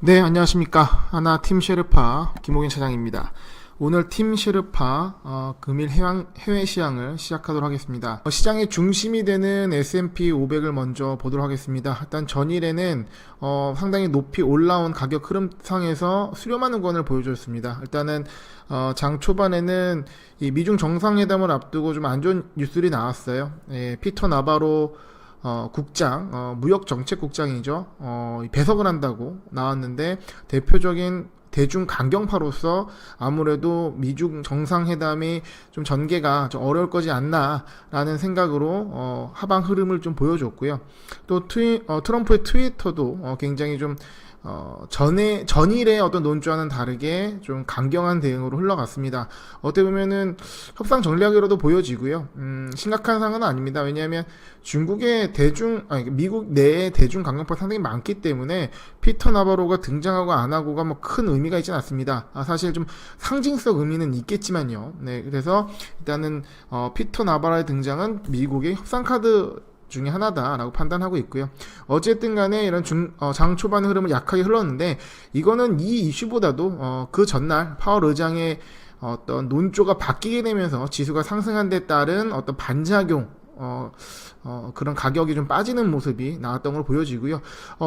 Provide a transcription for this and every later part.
네, 안녕하십니까. 하나 팀 셰르파 김호균 차장입니다. 오늘 팀 셰르파 금일 해외 시황을 시작하도록 하겠습니다. 시장의 중심이 되는 S&P 500을 먼저 보도록 하겠습니다. 일단 전일에는 상당히 높이 올라온 가격 흐름상에서 수렴하는 권을 보여줬습니다. 일단은 장 초반에는 이 미중 정상회담을 앞두고 좀 안 좋은 뉴스들이 나왔어요. 피터 나바로 무역정책국장이죠. 배석을 한다고 나왔는데, 대표적인 대중 강경파로서 아무래도 미중 정상회담이 좀 전개가 좀 어려울 거지 않나라는 생각으로 하방 흐름을 좀 보여줬고요. 또 트럼프의 트위터도 굉장히 좀 전일의 어떤 논조와는 다르게 좀 강경한 대응으로 흘러갔습니다. 어떻게 보면은 협상 전략으로도 보여지고요. 심각한 상황은 아닙니다. 왜냐하면 미국 내에 대중 강경파가 상당히 많기 때문에 피터 나바로가 등장하고 안 하고가 뭐 큰 의미가 있지는 않습니다. 사실 좀 상징성 의미는 있겠지만요. 네, 그래서 일단은 피터 나바로의 등장은 미국의 협상 카드 중에 하나다라고 판단하고 있고요. 어쨌든 간에 이런 장 초반 흐름은 약하게 흘렀는데, 이거는 이 이슈보다도 그 전날 파월 의장의 어떤 논조가 바뀌게 되면서 지수가 상승한 데 따른 어떤 반작용, 그런 가격이 좀 빠지는 모습이 나왔던 걸 보여지고요.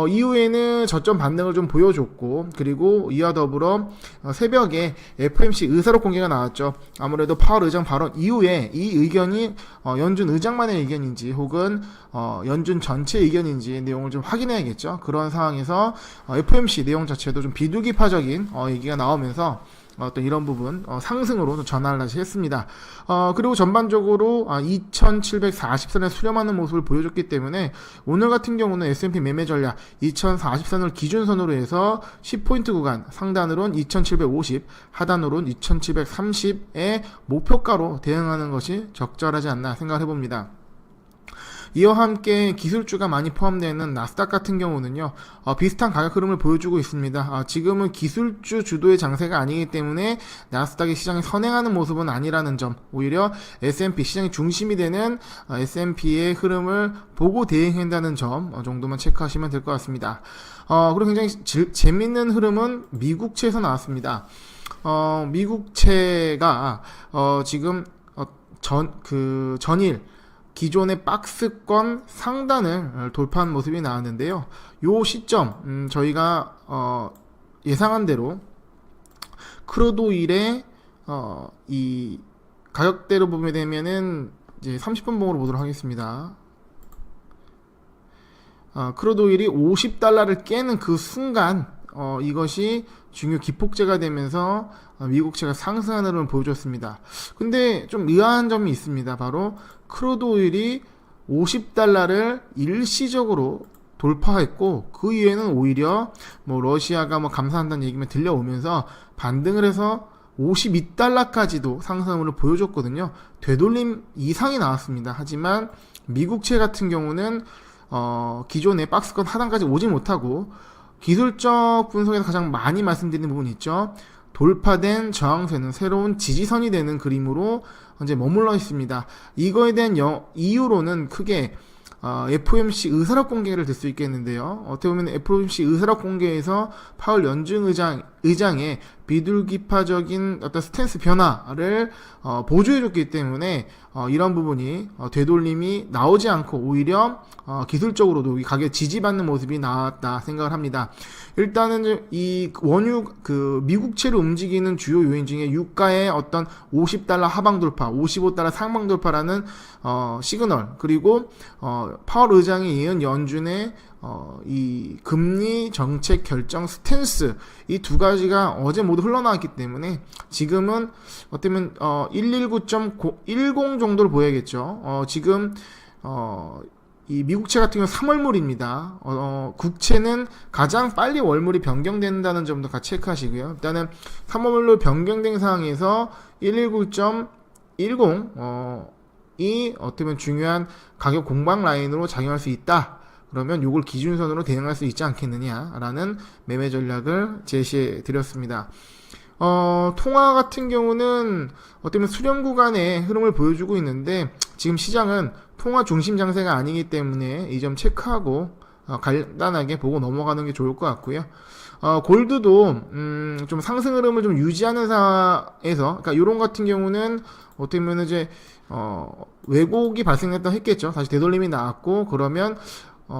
이후에는 저점 반등을 좀 보여줬고, 그리고 이와 더불어 새벽에 FOMC 의사록 공개가 나왔죠. 아무래도 파월 의장 발언 이후에 이 의견이 연준 의장만의 의견인지 혹은 연준 전체 의견인지 내용을 좀 확인해야겠죠. 그런 상황에서 FOMC 내용 자체도 좀 비둘기파적인 얘기가 나오면서 어떤 이런 부분 상승으로 전환을 다시 했습니다. 그리고 전반적으로 2740선에 수렴하는 모습을 보여줬기 때문에 오늘 같은 경우는 S&P 매매 전략 2040선을 기준선으로 해서 10포인트 구간, 상단으로는 2750, 하단으로는 2730의 목표가로 대응하는 것이 적절하지 않나 생각을 해봅니다. 이와 함께 기술주가 많이 포함되는 나스닥 같은 경우는요, 비슷한 가격 흐름을 보여주고 있습니다. 지금은 기술주 주도의 장세가 아니기 때문에 나스닥이 시장에 선행하는 모습은 아니라는 점, 오히려 S&P 시장의 중심이 되는 S&P의 흐름을 보고 대응한다는 점 정도만 체크하시면 될 것 같습니다. 그리고 굉장히 재밌는 흐름은 미국채에서 나왔습니다. 미국채가 지금 전일 기존의 박스권 상단을 돌파한 모습이 나왔는데요. 요 시점 저희가 예상한 대로 크루드 오일의 이 가격대로 보게 되면은 이제 30분 봉으로 보도록 하겠습니다. 크루드 오일이 $50를 깨는 그 순간 이것이 중요 기폭제가 되면서 미국채가 상승하는 흐름을 보여줬습니다. 근데 좀 의아한 점이 있습니다. 바로 크루드 오일이 $50를 일시적으로 돌파했고, 그 이후에는 오히려 뭐 러시아가 뭐 감사한다는 얘기만 들려오면서 반등을 해서 $52까지도 상승을 보여줬거든요. 되돌림 이상이 나왔습니다. 하지만 미국채 같은 경우는 기존의 박스권 하단까지 오지 못하고, 기술적 분석에서 가장 많이 말씀드리는 부분이 있죠. 돌파된 저항선은 새로운 지지선이 되는 그림으로 현재 머물러 있습니다. 이거에 대한 이유로는 크게 FOMC 의사록 공개를 들 수 있겠는데요. 어떻게 보면 FOMC 의사록 공개에서 파월 연준 의장의 비둘기파적인 어떤 스탠스 변화를 보조해줬기 때문에 이런 부분이 되돌림이 나오지 않고 오히려 기술적으로도 가격 지지받는 모습이 나왔다 생각을 합니다. 일단은 이 원유 미국채를 움직이는 주요 요인 중에 유가의 어떤 $50 하방 돌파, $55 상방 돌파라는 시그널, 그리고 파월 의장에 이은 연준의 이 금리 정책 결정 스탠스, 이 두 가지가 어제 모두 흘러나왔기 때문에 지금은 어쩌면 119.10 정도를 보여야겠죠. 지금 이 미국채 같은 경우는 3월물입니다. 국채는 가장 빨리 월물이 변경된다는 점도 같이 체크하시고요. 일단은 3월물로 변경된 상황에서 119.10 이 어떻게 보면 중요한 가격 공방 라인으로 작용할 수 있다. 그러면 이걸 기준선으로 대응할 수 있지 않겠느냐라는 매매 전략을 제시해 드렸습니다. 통화 같은 경우는 어떻게 보면 수렴 구간의 흐름을 보여주고 있는데, 지금 시장은 통화 중심 장세가 아니기 때문에 이 점 체크하고 간단하게 보고 넘어가는 게 좋을 것 같고요. 골드도 좀 상승 흐름을 좀 유지하는 사에서, 그러니까 요런 같은 경우는 어떻게 보면 이제 왜곡이 발생했다 했겠죠. 다시 되돌림이 나왔고, 그러면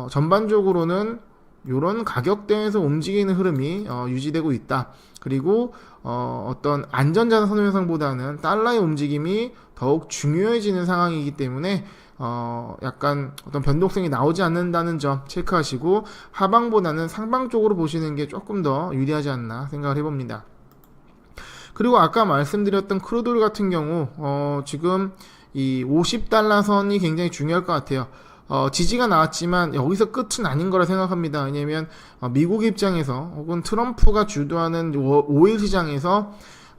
전반적으로는 요런 가격대에서 움직이는 흐름이 유지되고 있다. 그리고 어떤 안전자산 선호현상보다는 달러의 움직임이 더욱 중요해지는 상황이기 때문에 약간 어떤 변동성이 나오지 않는다는 점 체크하시고, 하방보다는 상방 쪽으로 보시는 게 조금 더 유리하지 않나 생각을 해봅니다. 그리고 아까 말씀드렸던 크루드 오일 같은 경우 지금 이 50달러 선이 굉장히 중요할 것 같아요. 지지가 나왔지만 여기서 끝은 아닌 거라 생각합니다. 왜냐면 미국 입장에서 혹은 트럼프가 주도하는 오일 시장에서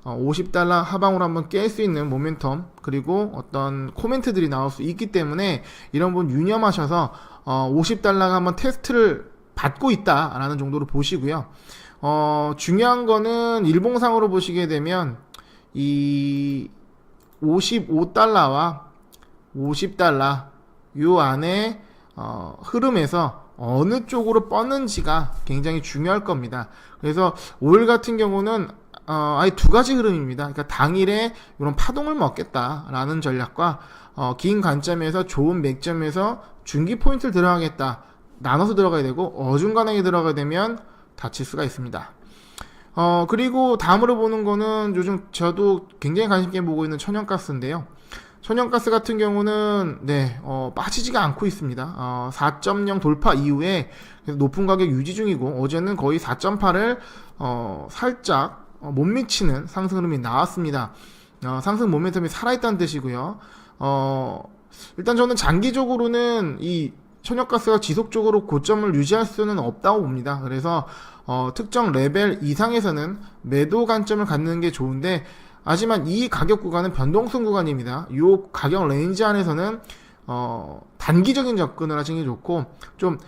50달러 하방으로 한번 깰 수 있는 모멘텀, 그리고 어떤 코멘트들이 나올 수 있기 때문에 이런 부분 유념하셔서 50달러가 한번 테스트를 받고 있다라는 정도로 보시고요. 중요한 거는 일봉상으로 보시게 되면 이 55달러와 50달러 요 안에 흐름에서 어느 쪽으로 뻗는지가 굉장히 중요할 겁니다. 그래서 오일 같은 경우는 아예 두 가지 흐름입니다. 그러니까 당일에 이런 파동을 먹겠다라는 전략과 긴 관점에서 좋은 맥점에서 중기 포인트를 들어가겠다, 나눠서 들어가야 되고, 어중간하게 들어가게 되면 다칠 수가 있습니다. 그리고 다음으로 보는 거는 요즘 저도 굉장히 관심 있게 보고 있는 천연가스인데요. 천연가스 같은 경우는 빠지지가 않고 있습니다. 4.0 돌파 이후에 높은 가격 유지 중이고, 어제는 거의 4.8을 살짝 못 미치는 상승 흐름이 나왔습니다. 상승 모멘텀이 살아있다는 뜻이고요. 일단 저는 장기적으로는 이 천연가스가 지속적으로 고점을 유지할 수는 없다고 봅니다. 그래서 특정 레벨 이상에서는 매도 관점을 갖는 게 좋은데, 하지만 이 가격 구간은 변동성 구간입니다. 이 가격 레인지 안에서는 단기적인 접근을 하시는 게 좋고, 좀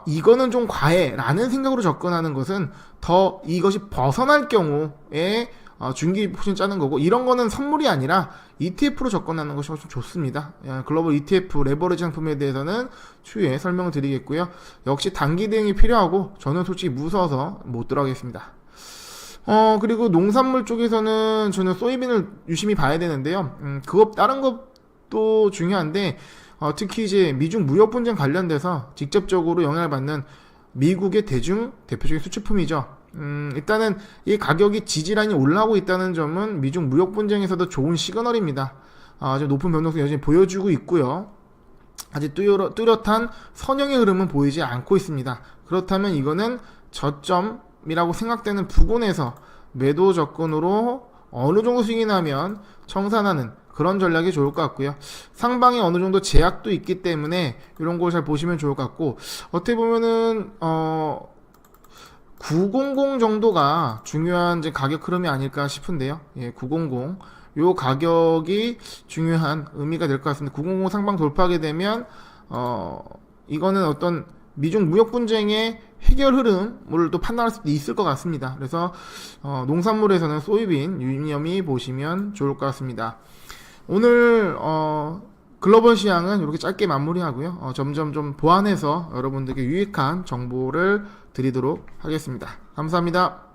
이거는 좀 과해라는 생각으로 접근하는 것은 더 이것이 벗어날 경우에 중기 포진 짜는 거고, 이런 거는 선물이 아니라 ETF로 접근하는 것이 훨씬 좋습니다. 글로벌 ETF 레버리지 상품에 대해서는 추후에 설명을 드리겠고요. 역시 단기 대응이 필요하고, 저는 솔직히 무서워서 못 들어가겠습니다. 그리고 농산물 쪽에서는 저는 소이빈을 유심히 봐야 되는데요. 다른 것도 중요한데, 특히 이제 미중 무역 분쟁 관련돼서 직접적으로 영향을 받는 미국의 대표적인 수출품이죠. 일단은 이 가격이 지지라인이 올라오고 있다는 점은 미중 무역 분쟁에서도 좋은 시그널입니다. 아주 높은 변동성 여전히 보여주고 있고요. 아직 뚜렷한 선형의 흐름은 보이지 않고 있습니다. 그렇다면 이거는 저점이라고 생각되는 부근에서 매도 접근으로 어느 정도 수익이 나면 청산하는 그런 전략이 좋을 것 같고요. 상방에 어느 정도 제약도 있기 때문에 이런 걸 잘 보시면 좋을 것 같고, 어떻게 보면은 900 정도가 중요한 이제 가격 흐름이 아닐까 싶은데요. 900 요 가격이 중요한 의미가 될 것 같습니다. 900 상방 돌파하게 되면 이거는 어떤 미중 무역 분쟁의 해결 흐름을 또 판단할 수도 있을 것 같습니다. 그래서 농산물에서는 소이빈 유념히 보시면 좋을 것 같습니다. 오늘 글로벌 시황은 이렇게 짧게 마무리하고요. 점점 좀 보완해서 여러분들께 유익한 정보를 드리도록 하겠습니다. 감사합니다.